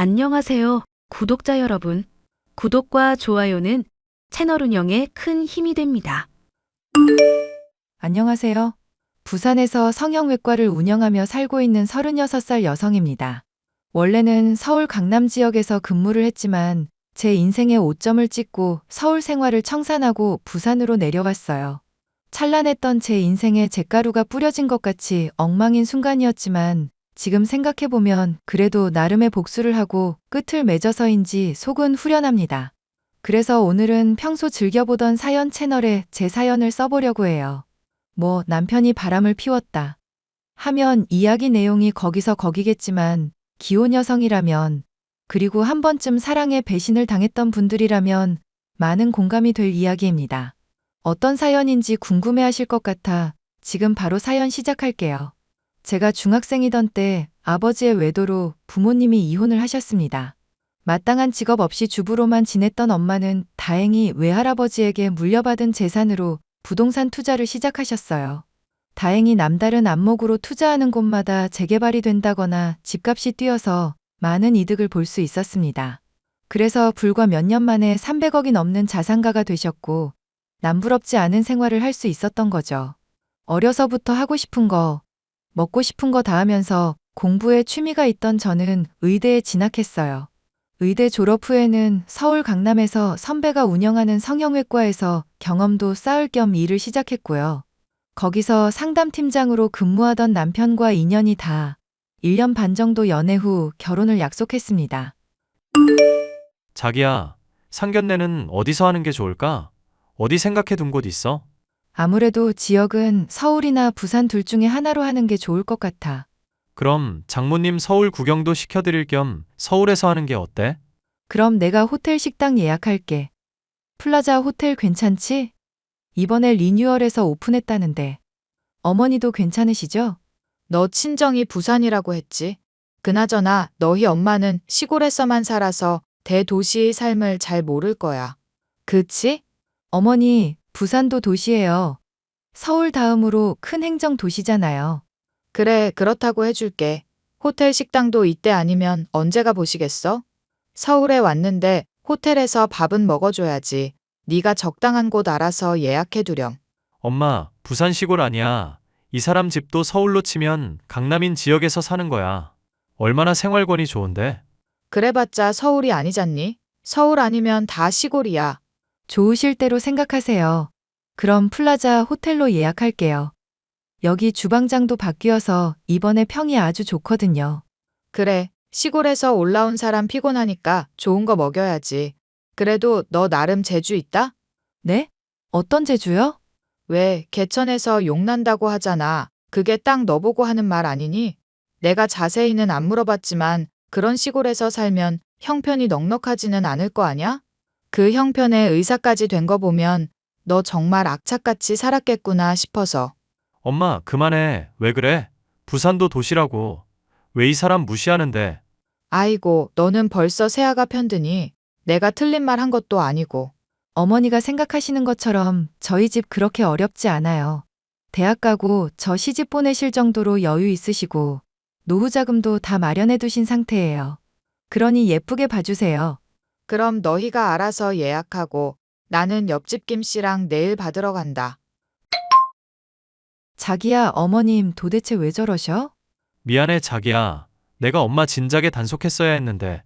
안녕하세요, 구독자 여러분. 구독과 좋아요는 채널 운영에 큰 힘이 됩니다. 안녕하세요. 부산에서 성형외과를 운영하며 살고 있는 36살 여성입니다. 원래는 서울 강남 지역에서 근무를 했지만 제 인생의 오점을 찍고 서울 생활을 청산하고 부산으로 내려왔어요. 찬란했던 제 인생에 잿가루가 뿌려진 것 같이 엉망인 순간이었지만 지금 생각해보면 그래도 나름의 복수를 하고 끝을 맺어서인지 속은 후련합니다. 그래서 오늘은 평소 즐겨보던 사연 채널에 제 사연을 써보려고 해요. 뭐 남편이 바람을 피웠다 하면 이야기 내용이 거기서 거기겠지만 기혼 여성이라면 그리고 한 번쯤 사랑에 배신을 당했던 분들이라면 많은 공감이 될 이야기입니다. 어떤 사연인지 궁금해하실 것 같아 지금 바로 사연 시작할게요. 제가 중학생이던 때 아버지의 외도로 부모님이 이혼을 하셨습니다. 마땅한 직업 없이 주부로만 지냈던 엄마는 다행히 외할아버지에게 물려받은 재산으로 부동산 투자를 시작하셨어요. 다행히 남다른 안목으로 투자하는 곳마다 재개발이 된다거나 집값이 뛰어서 많은 이득을 볼 수 있었습니다. 그래서 불과 몇 년 만에 300억이 넘는 자산가가 되셨고 남부럽지 않은 생활을 할 수 있었던 거죠. 어려서부터 하고 싶은 거, 먹고 싶은 거 다 하면서 공부에 취미가 있던 저는 의대에 진학했어요. 의대 졸업 후에는 서울 강남에서 선배가 운영하는 성형외과에서 경험도 쌓을 겸 일을 시작했고요. 거기서 상담팀장으로 근무하던 남편과 인연이 다 1년 반 정도 연애 후 결혼을 약속했습니다. 자기야, 상견례는 어디서 하는 게 좋을까? 어디 생각해 둔 곳 있어? 아무래도 지역은 서울이나 부산 둘 중에 하나로 하는 게 좋을 것 같아. 그럼 장모님 서울 구경도 시켜드릴 겸 서울에서 하는 게 어때? 그럼 내가 호텔 식당 예약할게. 플라자 호텔 괜찮지? 이번에 리뉴얼해서 오픈했다는데. 어머니도 괜찮으시죠? 너 친정이 부산이라고 했지. 그나저나 너희 엄마는 시골에서만 살아서 대도시의 삶을 잘 모를 거야. 그치? 어머니, 부산도 도시예요. 서울 다음으로 큰 행정 도시잖아요. 그래, 그렇다고 해줄게. 호텔 식당도 이때 아니면 언제가 보시겠어? 서울에 왔는데 호텔에서 밥은 먹어줘야지. 네가 적당한 곳 알아서 예약해두렴. 엄마, 부산 시골 아니야. 이 사람 집도 서울로 치면 강남인 지역에서 사는 거야. 얼마나 생활권이 좋은데? 그래봤자 서울이 아니잖니? 서울 아니면 다 시골이야. 좋으실 대로 생각하세요. 그럼 플라자 호텔로 예약할게요. 여기 주방장도 바뀌어서 이번에 평이 아주 좋거든요. 그래, 시골에서 올라온 사람 피곤하니까 좋은 거 먹여야지. 그래도 너 나름 재주 있다? 네? 어떤 재주요? 왜, 개천에서 욕 난다고 하잖아. 그게 딱 너보고 하는 말 아니니? 내가 자세히는 안 물어봤지만 그런 시골에서 살면 형편이 넉넉하지는 않을 거 아냐? 그 형편에 의사까지 된 거 보면 너 정말 악착같이 살았겠구나 싶어서. 엄마, 그만해. 왜 그래? 부산도 도시라고. 왜 이 사람 무시하는데? 아이고, 너는 벌써 새아가 편드니? 내가 틀린 말 한 것도 아니고. 어머니가 생각하시는 것처럼 저희 집 그렇게 어렵지 않아요. 대학 가고 저 시집 보내실 정도로 여유 있으시고 노후 자금도 다 마련해 두신 상태예요. 그러니 예쁘게 봐주세요. 그럼 너희가 알아서 예약하고 나는 옆집 김씨랑 내일 받으러 간다. 자기야, 어머님 도대체 왜 저러셔? 미안해, 자기야. 내가 엄마 진작에 단속했어야 했는데.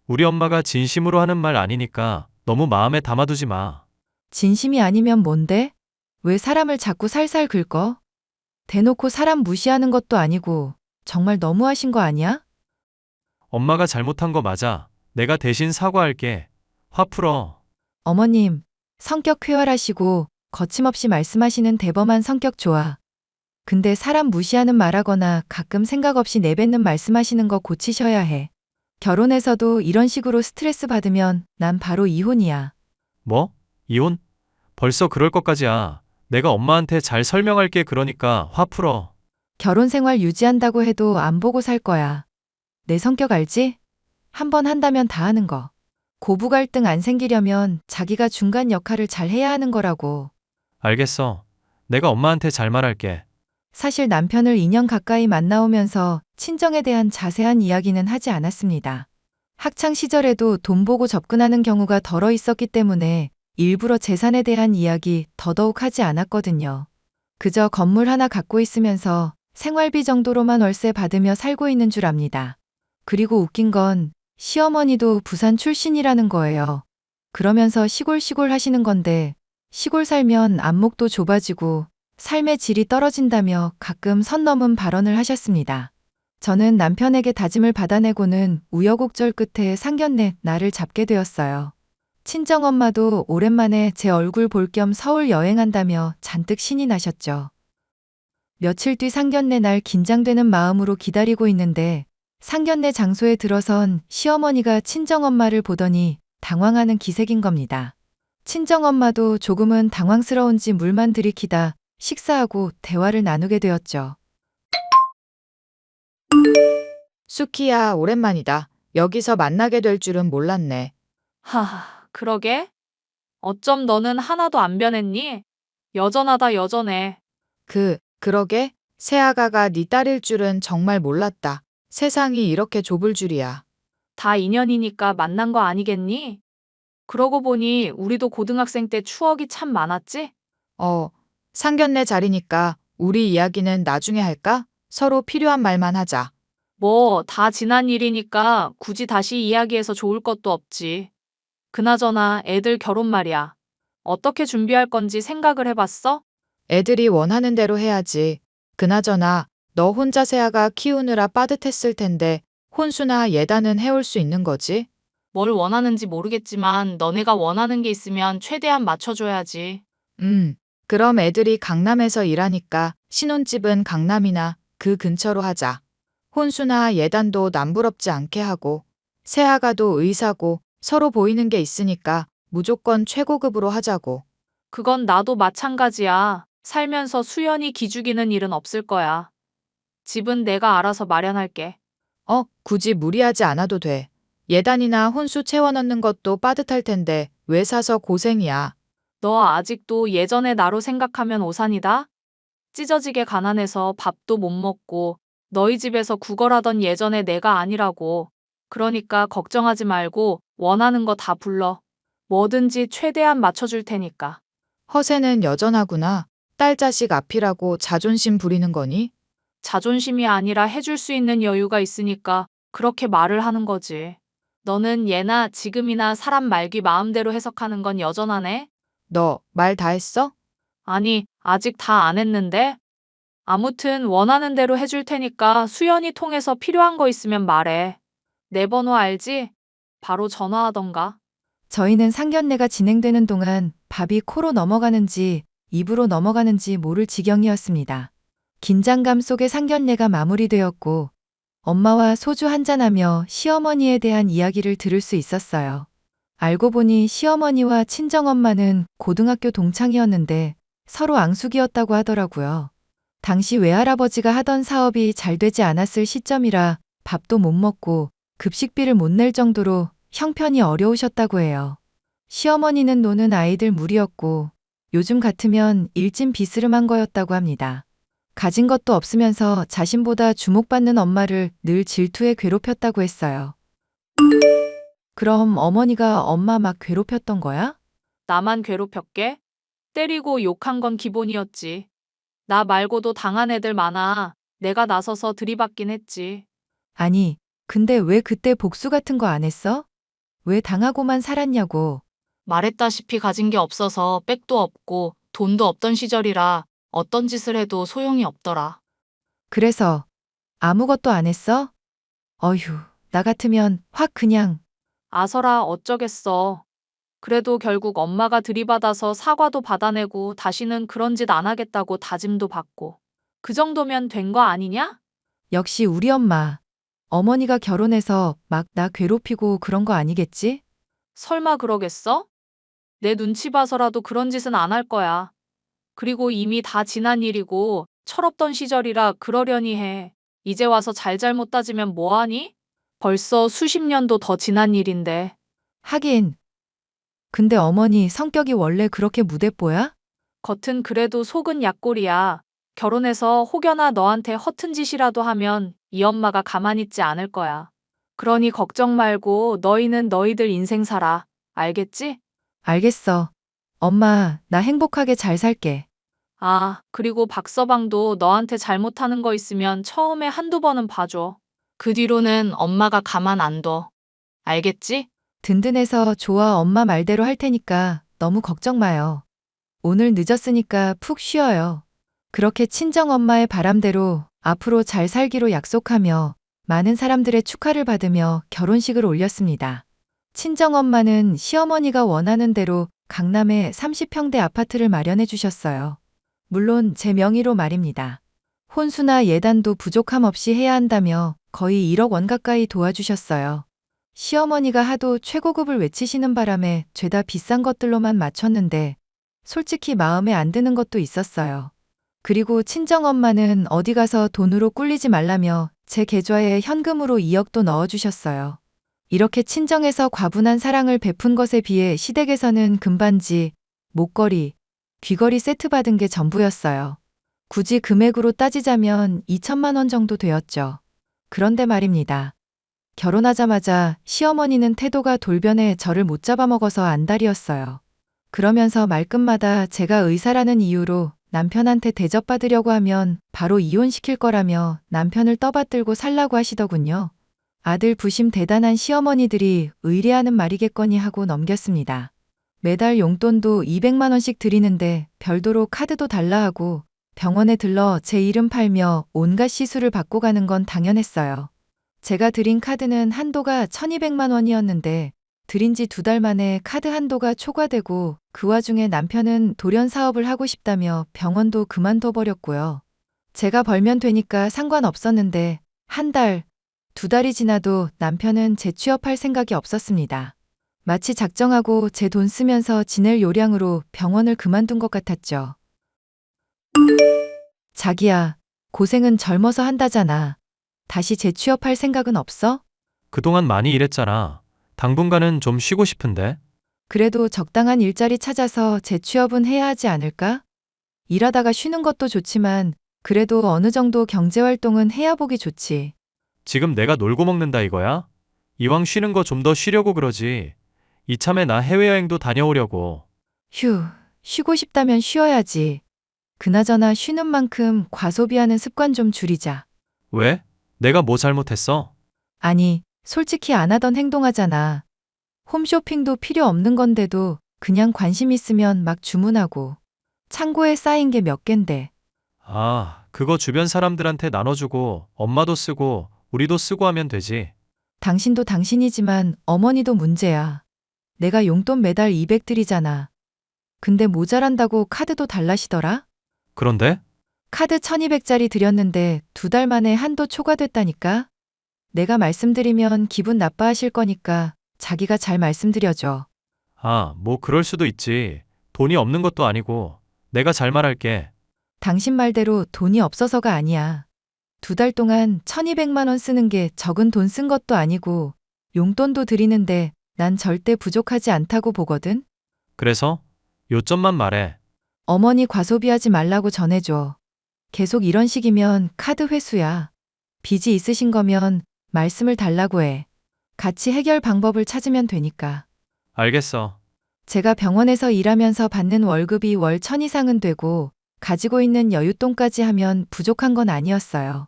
우리 엄마가 진심으로 하는 말 아니니까 너무 마음에 담아두지 마. 진심이 아니면 뭔데? 왜 사람을 자꾸 살살 긁어? 대놓고 사람 무시하는 것도 아니고 정말 너무하신 거 아니야? 엄마가 잘못한 거 맞아. 내가 대신 사과할게. 화 풀어. 어머님, 성격 쾌활하시고 거침없이 말씀하시는 대범한 성격 좋아. 근데 사람 무시하는 말하거나 가끔 생각 없이 내뱉는 말씀하시는 거 고치셔야 해. 결혼해서도 이런 식으로 스트레스 받으면 난 바로 이혼이야. 뭐? 이혼? 벌써 그럴 것까지야. 내가 엄마한테 잘 설명할게. 그러니까 화 풀어. 결혼 생활 유지한다고 해도 안 보고 살 거야. 내 성격 알지? 한 번 한다면 다 하는 거. 고부 갈등 안 생기려면 자기가 중간 역할을 잘 해야 하는 거라고. 알겠어. 내가 엄마한테 잘 말할게. 사실 남편을 2년 가까이 만나오면서 친정에 대한 자세한 이야기는 하지 않았습니다. 학창 시절에도 돈 보고 접근하는 경우가 덜어 있었기 때문에 일부러 재산에 대한 이야기 더더욱 하지 않았거든요. 그저 건물 하나 갖고 있으면서 생활비 정도로만 월세 받으며 살고 있는 줄 압니다. 그리고 웃긴 건 시어머니도 부산 출신이라는 거예요. 그러면서 시골 하시는 건데 시골 살면 안목도 좁아지고 삶의 질이 떨어진다며 가끔 선 넘은 발언을 하셨습니다. 저는 남편에게 다짐을 받아내고는 우여곡절 끝에 상견례 날을 잡게 되었어요. 친정엄마도 오랜만에 제 얼굴 볼 겸 서울 여행한다며 잔뜩 신이 나셨죠. 며칠 뒤 상견례 날 긴장되는 마음으로 기다리고 있는데 상견례 장소에 들어선 시어머니가 친정엄마를 보더니 당황하는 기색인 겁니다. 친정엄마도 조금은 당황스러운지 물만 들이키다 식사하고 대화를 나누게 되었죠. 수키야, 오랜만이다. 여기서 만나게 될 줄은 몰랐네. 하하, 그러게? 어쩜 너는 하나도 안 변했니? 여전하다, 여전해. 그러게? 새아가가 네 딸일 줄은 정말 몰랐다. 세상이 이렇게 좁을 줄이야. 다 인연이니까 만난 거 아니겠니? 그러고 보니 우리도 고등학생 때 추억이 참 많았지? 상견례 자리니까 우리 이야기는 나중에 할까? 서로 필요한 말만 하자. 뭐, 다 지난 일이니까 굳이 다시 이야기해서 좋을 것도 없지. 그나저나 애들 결혼 말이야. 어떻게 준비할 건지 생각을 해봤어? 애들이 원하는 대로 해야지. 그나저나 너 혼자 새아가 키우느라 빠듯했을 텐데 혼수나 예단은 해올 수 있는 거지? 뭘 원하는지 모르겠지만 너네가 원하는 게 있으면 최대한 맞춰줘야지. 그럼 애들이 강남에서 일하니까 신혼집은 강남이나 그 근처로 하자. 혼수나 예단도 남부럽지 않게 하고 새아가도 의사고 서로 보이는 게 있으니까 무조건 최고급으로 하자고. 그건 나도 마찬가지야. 살면서 수연이 기죽이는 일은 없을 거야. 집은 내가 알아서 마련할게. 굳이 무리하지 않아도 돼. 예단이나 혼수 채워 넣는 것도 빠듯할 텐데 왜 사서 고생이야. 너 아직도 예전의 나로 생각하면 오산이다? 찢어지게 가난해서 밥도 못 먹고 너희 집에서 구걸하던 예전의 내가 아니라고. 그러니까 걱정하지 말고 원하는 거 다 불러. 뭐든지 최대한 맞춰줄 테니까. 허세는 여전하구나. 딸 자식 앞이라고 자존심 부리는 거니? 자존심이 아니라 해줄 수 있는 여유가 있으니까 그렇게 말을 하는 거지. 너는 예나 지금이나 사람 말귀 마음대로 해석하는 건 여전하네? 너 말 다 했어? 아니, 아직 다 안 했는데? 아무튼 원하는 대로 해줄 테니까 수연이 통해서 필요한 거 있으면 말해. 내 번호 알지? 바로 전화하던가. 저희는 상견례가 진행되는 동안 밥이 코로 넘어가는지 입으로 넘어가는지 모를 지경이었습니다. 긴장감 속에 상견례가 마무리되었고 엄마와 소주 한잔하며 시어머니에 대한 이야기를 들을 수 있었어요. 알고 보니 시어머니와 친정엄마는 고등학교 동창이었는데 서로 앙숙이었다고 하더라고요. 당시 외할아버지가 하던 사업이 잘 되지 않았을 시점이라 밥도 못 먹고 급식비를 못 낼 정도로 형편이 어려우셨다고 해요. 시어머니는 노는 아이들 무리였고 요즘 같으면 일진 비스름한 거였다고 합니다. 가진 것도 없으면서 자신보다 주목받는 엄마를 늘 질투에 괴롭혔다고 했어요. 그럼 어머니가 엄마 막 괴롭혔던 거야? 나만 괴롭혔게? 때리고 욕한 건 기본이었지. 나 말고도 당한 애들 많아. 내가 나서서 들이받긴 했지. 아니, 근데 왜 그때 복수 같은 거 안 했어? 왜 당하고만 살았냐고. 말했다시피 가진 게 없어서 백도 없고 돈도 없던 시절이라 어떤 짓을 해도 소용이 없더라. 그래서 아무것도 안 했어? 어휴, 나 같으면 확 그냥. 아서라 어쩌겠어. 그래도 결국 엄마가 들이받아서 사과도 받아내고 다시는 그런 짓 안 하겠다고 다짐도 받고. 그 정도면 된 거 아니냐? 역시 우리 엄마. 어머니가 결혼해서 막 나 괴롭히고 그런 거 아니겠지? 설마 그러겠어? 내 눈치 봐서라도 그런 짓은 안 할 거야. 그리고 이미 다 지난 일이고 철없던 시절이라 그러려니 해. 이제 와서 잘잘못 따지면 뭐하니? 벌써 수십 년도 더 지난 일인데. 하긴. 근데 어머니 성격이 원래 그렇게 무대뽀야? 겉은 그래도 속은 약골이야. 결혼해서 혹여나 너한테 허튼 짓이라도 하면 이 엄마가 가만히 있지 않을 거야. 그러니 걱정 말고 너희는 너희들 인생 살아. 알겠지? 알겠어. 엄마, 나 행복하게 잘 살게. 아, 그리고 박서방도 너한테 잘못하는 거 있으면 처음에 한두 번은 봐줘. 그 뒤로는 엄마가 가만 안 둬. 알겠지? 든든해서 좋아. 엄마 말대로 할 테니까 너무 걱정 마요. 오늘 늦었으니까 푹 쉬어요. 그렇게 친정엄마의 바람대로 앞으로 잘 살기로 약속하며 많은 사람들의 축하를 받으며 결혼식을 올렸습니다. 친정엄마는 시어머니가 원하는 대로 강남에 30평대 아파트를 마련해 주셨어요. 물론 제 명의로 말입니다. 혼수나 예단도 부족함 없이 해야 한다며 거의 1억 원 가까이 도와주셨어요. 시어머니가 하도 최고급을 외치시는 바람에 죄다 비싼 것들로만 맞췄는데 솔직히 마음에 안 드는 것도 있었어요. 그리고 친정엄마는 어디 가서 돈으로 꿀리지 말라며 제 계좌에 현금으로 2억도 넣어주셨어요. 이렇게 친정에서 과분한 사랑을 베푼 것에 비해 시댁에서는 금반지, 목걸이, 귀걸이 세트 받은 게 전부였어요. 굳이 금액으로 따지자면 2천만 원 정도 되었죠. 그런데 말입니다. 결혼하자마자 시어머니는 태도가 돌변해 저를 못 잡아먹어서 안달이었어요. 그러면서 말끝마다 제가 의사라는 이유로 남편한테 대접받으려고 하면 바로 이혼시킬 거라며 남편을 떠받들고 살라고 하시더군요. 아들 부심 대단한 시어머니들이 의뢰하는 말이겠거니 하고 넘겼습니다. 매달 용돈도 200만 원씩 드리는데 별도로 카드도 달라 하고 병원에 들러 제 이름 팔며 온갖 시술을 받고 가는 건 당연했어요. 제가 드린 카드는 한도가 1200만 원이었는데 드린 지 2달 만에 카드 한도가 초과되고 그 와중에 남편은 돌연 사업을 하고 싶다며 병원도 그만둬 버렸고요. 제가 벌면 되니까 상관없었는데 한 달, 2달이 지나도 남편은 재취업할 생각이 없었습니다. 마치 작정하고 제 돈 쓰면서 지낼 요량으로 병원을 그만둔 것 같았죠. 자기야, 고생은 젊어서 한다잖아. 다시 재취업할 생각은 없어? 그동안 많이 일했잖아. 당분간은 좀 쉬고 싶은데. 그래도 적당한 일자리 찾아서 재취업은 해야 하지 않을까? 일하다가 쉬는 것도 좋지만 그래도 어느 정도 경제활동은 해야 보기 좋지. 지금 내가 놀고 먹는다 이거야? 이왕 쉬는 거 좀 더 쉬려고 그러지. 이참에 나 해외여행도 다녀오려고. 휴, 쉬고 싶다면 쉬어야지. 그나저나 쉬는 만큼 과소비하는 습관 좀 줄이자. 왜? 내가 뭐 잘못했어? 아니, 솔직히 안 하던 행동하잖아. 홈쇼핑도 필요 없는 건데도 그냥 관심 있으면 막 주문하고. 창고에 쌓인 게 몇 갠데. 아, 그거 주변 사람들한테 나눠주고 엄마도 쓰고 우리도 쓰고 하면 되지. 당신도 당신이지만 어머니도 문제야. 내가 용돈 매달 200 드리잖아. 근데 모자란다고 카드도 달라시더라? 그런데? 카드 1200짜리 드렸는데 2달 만에 한도 초과됐다니까? 내가 말씀드리면 기분 나빠하실 거니까 자기가 잘 말씀드려줘. 아, 뭐 그럴 수도 있지. 돈이 없는 것도 아니고. 내가 잘 말할게. 당신 말대로 돈이 없어서가 아니야. 2달 동안 1200만 원 쓰는 게 적은 돈 쓴 것도 아니고 용돈도 드리는데 난 절대 부족하지 않다고 보거든? 그래서? 요점만 말해. 어머니 과소비하지 말라고 전해줘. 계속 이런 식이면 카드 회수야. 빚이 있으신 거면 말씀을 달라고 해. 같이 해결 방법을 찾으면 되니까. 알겠어. 제가 병원에서 일하면서 받는 월급이 월 1000 이상은 되고 가지고 있는 여윳돈까지 하면 부족한 건 아니었어요.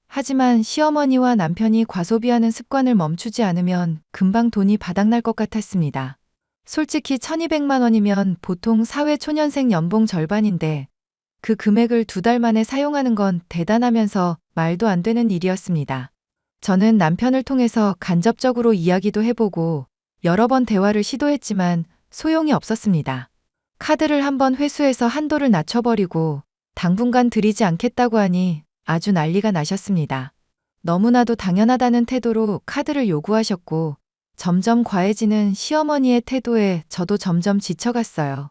하지만 시어머니와 남편이 과소비하는 습관을 멈추지 않으면 금방 돈이 바닥날 것 같았습니다. 솔직히 1200만 원이면 보통 사회초년생 연봉 절반인데 그 금액을 2달 만에 사용하는 건 대단하면서 말도 안 되는 일이었습니다. 저는 남편을 통해서 간접적으로 이야기도 해보고 여러 번 대화를 시도했지만 소용이 없었습니다. 카드를 한번 회수해서 한도를 낮춰버리고 당분간 드리지 않겠다고 하니 아주 난리가 나셨습니다. 너무나도 당연하다는 태도로 카드를 요구하셨고 점점 과해지는 시어머니의 태도에 저도 점점 지쳐갔어요.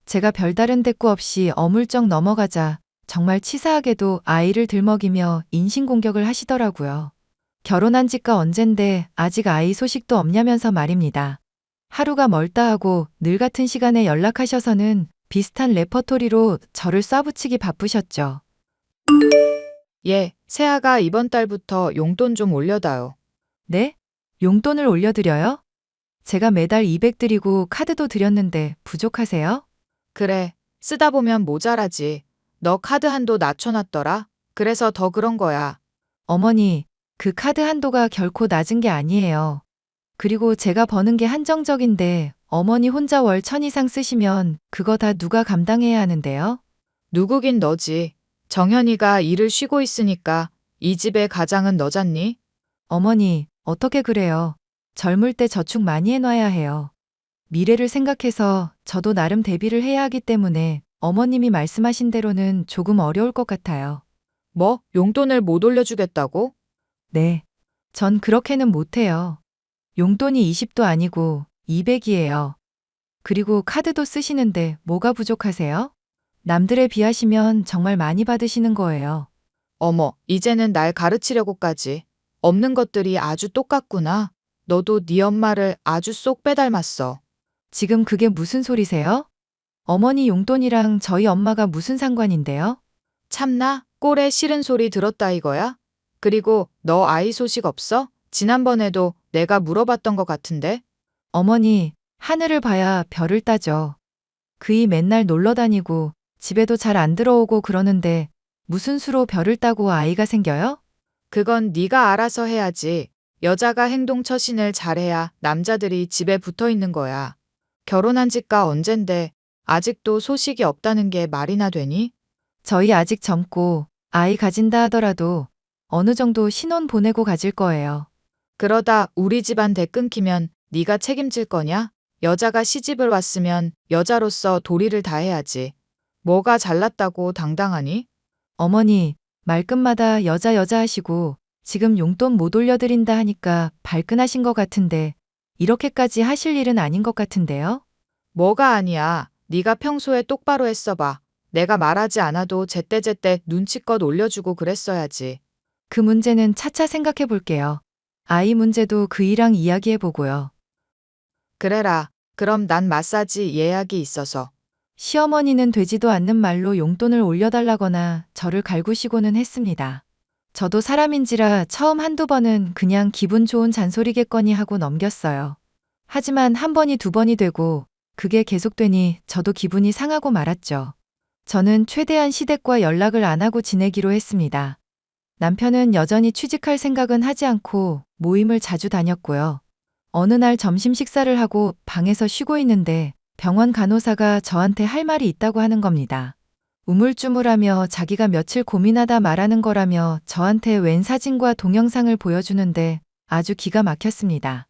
제가 별다른 대꾸 없이 어물쩍 넘어가자 정말 치사하게도 아이를 들먹이며 인신공격을 하시더라고요. 결혼한 지가 언젠데 아직 아이 소식도 없냐면서 말입니다. 하루가 멀다 하고 늘 같은 시간에 연락하셔서는 비슷한 레퍼토리로 저를 쏴붙이기 바쁘셨죠. 예, 새아가 이번 달부터 용돈 좀 올려다요. 네? 용돈을 올려드려요? 제가 매달 200 드리고 카드도 드렸는데 부족하세요? 그래, 쓰다 보면 모자라지. 너 카드 한도 낮춰놨더라. 그래서 더 그런 거야. 어머니, 그 카드 한도가 결코 낮은 게 아니에요. 그리고 제가 버는 게 한정적인데 어머니 혼자 월 1000 이상 쓰시면 그거 다 누가 감당해야 하는데요? 누구긴 너지. 정현이가 일을 쉬고 있으니까 이 집의 가장은 너잖니? 어머니, 어떻게 그래요? 젊을 때 저축 많이 해놔야 해요. 미래를 생각해서 저도 나름 대비를 해야 하기 때문에 어머님이 말씀하신 대로는 조금 어려울 것 같아요. 뭐, 용돈을 못 올려주겠다고? 네. 전 그렇게는 못해요. 용돈이 20도 아니고 200이에요. 그리고 카드도 쓰시는데 뭐가 부족하세요? 남들에 비하시면 정말 많이 받으시는 거예요. 어머, 이제는 날 가르치려고까지. 없는 것들이 아주 똑같구나. 너도 네 엄마를 아주 쏙 빼닮았어. 지금 그게 무슨 소리세요? 어머니 용돈이랑 저희 엄마가 무슨 상관인데요? 참나, 꼴에 싫은 소리 들었다 이거야? 그리고 너 아이 소식 없어? 지난번에도 내가 물어봤던 것 같은데? 어머니, 하늘을 봐야 별을 따죠. 그이 맨날 놀러 다니고 집에도 잘 안 들어오고 그러는데 무슨 수로 별을 따고 아이가 생겨요? 그건 네가 알아서 해야지. 여자가 행동 처신을 잘해야 남자들이 집에 붙어 있는 거야. 결혼한 지가 언젠데 아직도 소식이 없다는 게 말이나 되니? 저희 아직 젊고 아이 가진다 하더라도 어느 정도 신혼 보내고 가질 거예요. 그러다 우리 집안 대 끊기면 네가 책임질 거냐? 여자가 시집을 왔으면 여자로서 도리를 다해야지. 뭐가 잘났다고 당당하니? 어머니, 말끝마다 여자 하시고 지금 용돈 못 올려드린다 하니까 발끈하신 것 같은데 이렇게까지 하실 일은 아닌 것 같은데요? 뭐가 아니야. 네가 평소에 똑바로 했어봐. 내가 말하지 않아도 제때제때 눈치껏 올려주고 그랬어야지. 그 문제는 차차 생각해 볼게요. 아이 문제도 그이랑 이야기해 보고요. 그래라. 그럼 난 마사지 예약이 있어서. 시어머니는 되지도 않는 말로 용돈을 올려달라거나 저를 갈구시고는 했습니다. 저도 사람인지라 처음 한두 번은 그냥 기분 좋은 잔소리겠거니 하고 넘겼어요. 하지만 한 번이 두 번이 되고 그게 계속되니 저도 기분이 상하고 말았죠. 저는 최대한 시댁과 연락을 안 하고 지내기로 했습니다. 남편은 여전히 취직할 생각은 하지 않고 모임을 자주 다녔고요. 어느 날 점심 식사를 하고 방에서 쉬고 있는데 병원 간호사가 저한테 할 말이 있다고 하는 겁니다. 우물쭈물하며 자기가 며칠 고민하다 말하는 거라며 저한테 웬 사진과 동영상을 보여주는데 아주 기가 막혔습니다.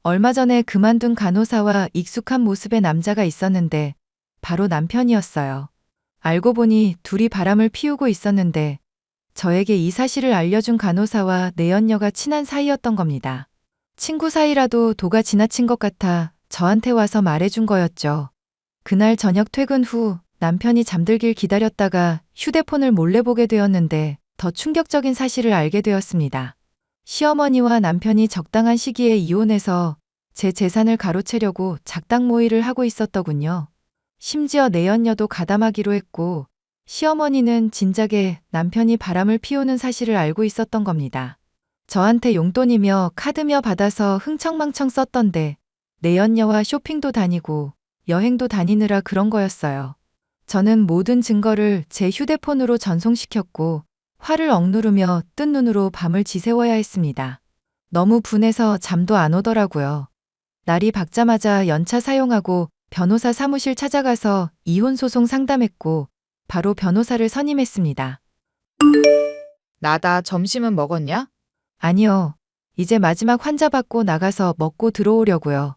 얼마 전에 그만둔 간호사와 익숙한 모습의 남자가 있었는데 바로 남편이었어요. 알고 보니 둘이 바람을 피우고 있었는데 저에게 이 사실을 알려준 간호사와 내연녀가 친한 사이였던 겁니다. 친구 사이라도 도가 지나친 것 같아 저한테 와서 말해준 거였죠. 그날 저녁 퇴근 후 남편이 잠들길 기다렸다가 휴대폰을 몰래 보게 되었는데 더 충격적인 사실을 알게 되었습니다. 시어머니와 남편이 적당한 시기에 이혼해서 제 재산을 가로채려고 작당 모의를 하고 있었더군요. 심지어 내연녀도 가담하기로 했고 시어머니는 진작에 남편이 바람을 피우는 사실을 알고 있었던 겁니다. 저한테 용돈이며 카드며 받아서 흥청망청 썼던데 내연녀와 쇼핑도 다니고 여행도 다니느라 그런 거였어요. 저는 모든 증거를 제 휴대폰으로 전송시켰고 화를 억누르며 뜬 눈으로 밤을 지새워야 했습니다. 너무 분해서 잠도 안 오더라고요. 날이 밝자마자 연차 사용하고 변호사 사무실 찾아가서 이혼 소송 상담했고 바로 변호사를 선임했습니다. 나다 점심은 먹었냐? 아니요. 이제 마지막 환자 받고 나가서 먹고 들어오려고요.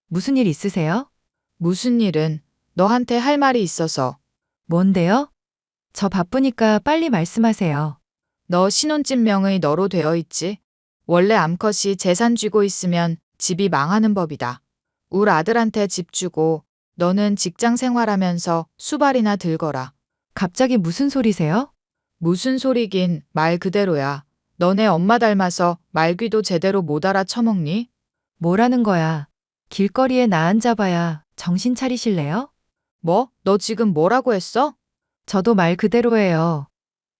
무슨 일 있으세요? 무슨 일은 너한테 할 말이 있어서. 뭔데요? 저 바쁘니까 빨리 말씀하세요. 너 신혼집명의 너로 되어 있지? 원래 암컷이 재산 쥐고 있으면 집이 망하는 법이다. 울 아들한테 집 주고 너는 직장 생활하면서 수발이나 들거라. 갑자기 무슨 소리세요? 무슨 소리긴 말 그대로야. 너네 엄마 닮아서 말귀도 제대로 못 알아쳐먹니? 뭐라는 거야? 길거리에 나 앉아봐야 정신 차리실래요? 뭐? 너 지금 뭐라고 했어? 저도 말 그대로예요.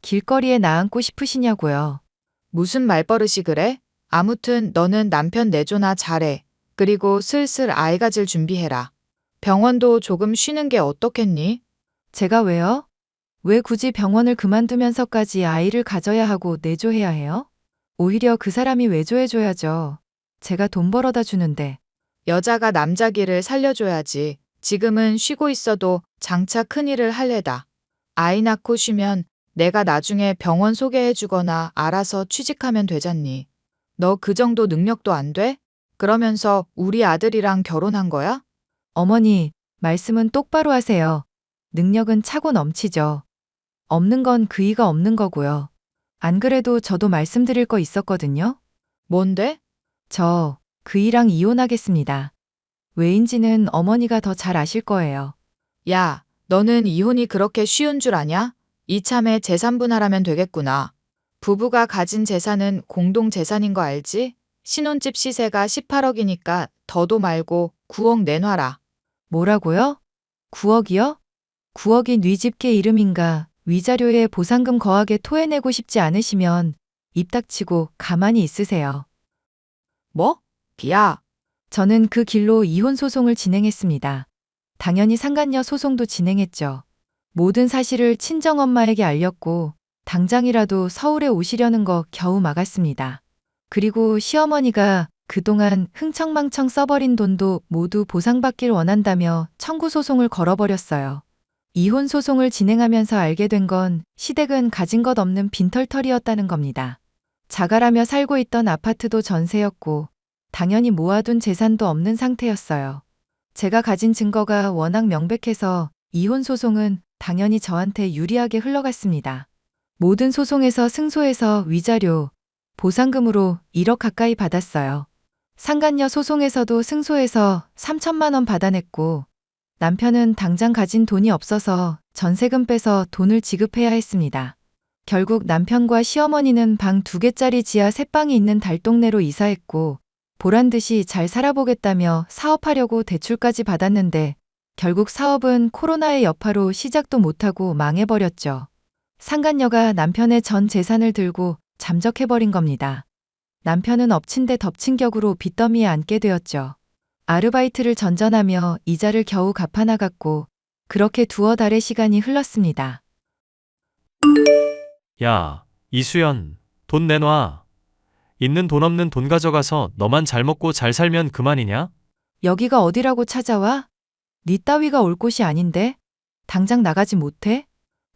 길거리에 나 앉고 싶으시냐고요. 무슨 말버릇이 그래? 아무튼 너는 남편 내조나 잘해. 그리고 슬슬 아이 가질 준비해라. 병원도 조금 쉬는 게 어떻겠니? 제가 왜요? 왜 굳이 병원을 그만두면서까지 아이를 가져야 하고 내조해야 해요? 오히려 그 사람이 외조해줘야죠. 제가 돈 벌어다 주는데. 여자가 남자 길을 살려줘야지. 지금은 쉬고 있어도 장차 큰일을 할 애다. 아이 낳고 쉬면 내가 나중에 병원 소개해주거나 알아서 취직하면 되잖니. 너 그 정도 능력도 안 돼? 그러면서 우리 아들이랑 결혼한 거야? 어머니, 말씀은 똑바로 하세요. 능력은 차고 넘치죠. 없는 건 그이가 없는 거고요. 안 그래도 저도 말씀드릴 거 있었거든요. 뭔데? 저 그이랑 이혼하겠습니다. 왜인지는 어머니가 더 잘 아실 거예요. 야, 너는 이혼이 그렇게 쉬운 줄 아냐? 이참에 재산 분할하면 되겠구나. 부부가 가진 재산은 공동 재산인 거 알지? 신혼집 시세가 18억이니까 더도 말고 9억 내놔라. 뭐라고요? 9억이요? 9억이 뉘 집게 이름인가 위자료에 보상금 거하게 토해내고 싶지 않으시면 입 닥치고 가만히 있으세요. 뭐? 비야. 저는 그 길로 이혼 소송을 진행했습니다. 당연히 상간녀 소송도 진행했죠. 모든 사실을 친정엄마에게 알렸고 당장이라도 서울에 오시려는 거 겨우 막았습니다. 그리고 시어머니가 그동안 흥청망청 써버린 돈도 모두 보상받길 원한다며 청구 소송을 걸어버렸어요. 이혼 소송을 진행하면서 알게 된 건 시댁은 가진 것 없는 빈털터리였다는 겁니다. 자갈하며 살고 있던 아파트도 전세였고 당연히 모아둔 재산도 없는 상태였어요. 제가 가진 증거가 워낙 명백해서 이혼 소송은 당연히 저한테 유리하게 흘러갔습니다. 모든 소송에서 승소해서 위자료, 보상금으로 1억 가까이 받았어요. 상간녀 소송에서도 승소해서 3천만 원 받아냈고 남편은 당장 가진 돈이 없어서 전세금 빼서 돈을 지급해야 했습니다. 결국 남편과 시어머니는 방 2개짜리 지하 3방이 있는 달동네로 이사했고 보란듯이 잘 살아보겠다며 사업하려고 대출까지 받았는데 결국 사업은 코로나의 여파로 시작도 못하고 망해버렸죠. 상간녀가 남편의 전 재산을 들고 잠적해버린 겁니다. 남편은 엎친 데 덮친 격으로 빚더미에 앉게 되었죠. 아르바이트를 전전하며 이자를 겨우 갚아나갔고 그렇게 두어 달의 시간이 흘렀습니다. 야, 이수연, 돈 내놔. 있는 돈 없는 돈 가져가서 너만 잘 먹고 잘 살면 그만이냐? 여기가 어디라고 찾아와? 네 따위가 올 곳이 아닌데? 당장 나가지 못해?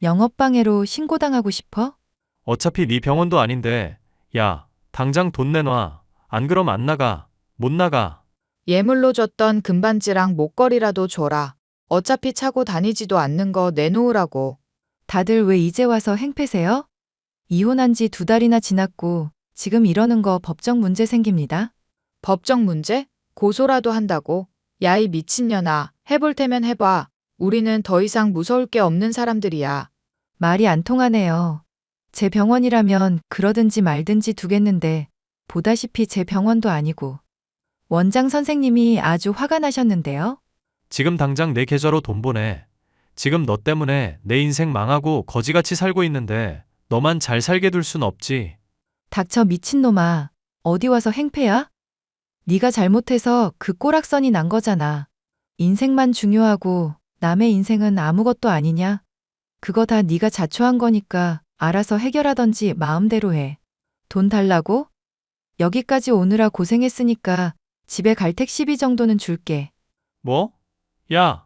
영업방해로 신고당하고 싶어? 어차피 네 병원도 아닌데. 야, 당장 돈 내놔. 안 그럼 안 나가. 못 나가. 예물로 줬던 금반지랑 목걸이라도 줘라. 어차피 차고 다니지도 않는 거 내놓으라고. 다들 왜 이제 와서 행패세요? 이혼한 지 2달이나 지났고 지금 이러는 거 법적 문제 생깁니다. 법적 문제? 고소라도 한다고? 야, 이 미친년아. 해볼 테면 해봐. 우리는 더 이상 무서울 게 없는 사람들이야. 말이 안 통하네요. 제 병원이라면 그러든지 말든지 두겠는데 보다시피 제 병원도 아니고. 원장 선생님이 아주 화가 나셨는데요. 지금 당장 내 계좌로 돈 보내. 지금 너 때문에 내 인생 망하고 거지같이 살고 있는데 너만 잘 살게 둘 순 없지. 닥쳐 미친놈아. 어디 와서 행패야? 네가 잘못해서 그 꼬락선이 난 거잖아. 인생만 중요하고 남의 인생은 아무것도 아니냐? 그거 다 네가 자초한 거니까 알아서 해결하던지 마음대로 해. 돈 달라고? 여기까지 오느라 고생했으니까 집에 갈 택시비 정도는 줄게. 뭐? 야,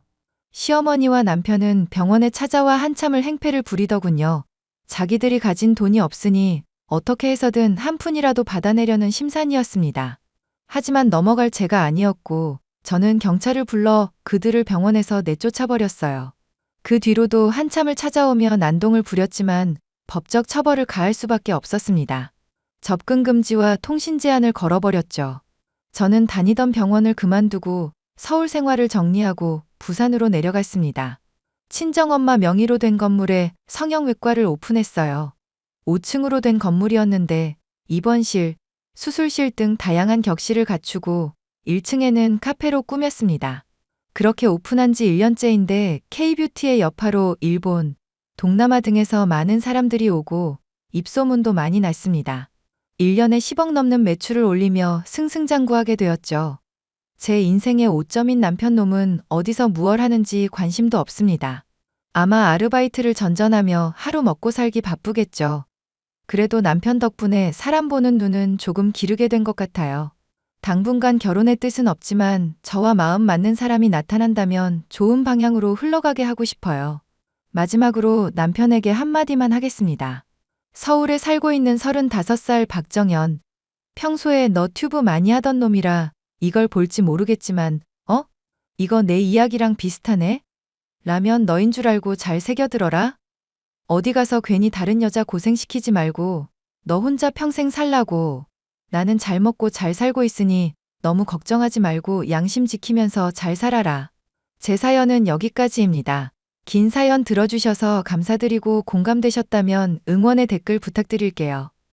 시어머니와 남편은 병원에 찾아와 한참을 행패를 부리더군요. 자기들이 가진 돈이 없으니 어떻게 해서든 한 푼이라도 받아내려는 심산이었습니다. 하지만 넘어갈 제가 아니었고 저는 경찰을 불러 그들을 병원에서 내쫓아버렸어요. 그 뒤로도 한참을 찾아오며 난동을 부렸지만 법적 처벌을 가할 수밖에 없었습니다. 접근 금지와 통신 제한을 걸어버렸죠. 저는 다니던 병원을 그만두고 서울 생활을 정리하고 부산으로 내려갔습니다. 친정엄마 명의로 된 건물에 성형외과를 오픈했어요. 5층으로 된 건물이었는데 입원실, 수술실 등 다양한 격실을 갖추고 1층에는 카페로 꾸몄습니다. 그렇게 오픈한 지 1년째인데 K뷰티의 여파로 일본, 동남아 등에서 많은 사람들이 오고 입소문도 많이 났습니다. 1년에 10억 넘는 매출을 올리며 승승장구하게 되었죠. 제 인생의 오점인 남편놈은 어디서 무얼 하는지 관심도 없습니다. 아마 아르바이트를 전전하며 하루 먹고 살기 바쁘겠죠. 그래도 남편 덕분에 사람 보는 눈은 조금 기르게 된 것 같아요. 당분간 결혼의 뜻은 없지만 저와 마음 맞는 사람이 나타난다면 좋은 방향으로 흘러가게 하고 싶어요. 마지막으로 남편에게 한마디만 하겠습니다. 서울에 살고 있는 35살 박정현. 평소에 너 튜브 많이 하던 놈이라 이걸 볼지 모르겠지만, 이거 내 이야기랑 비슷하네? 라면 너인 줄 알고 잘 새겨들어라. 어디 가서 괜히 다른 여자 고생시키지 말고 너 혼자 평생 살라고. 나는 잘 먹고 잘 살고 있으니 너무 걱정하지 말고 양심 지키면서 잘 살아라. 제 사연은 여기까지입니다. 긴 사연 들어주셔서 감사드리고 공감되셨다면 응원의 댓글 부탁드릴게요.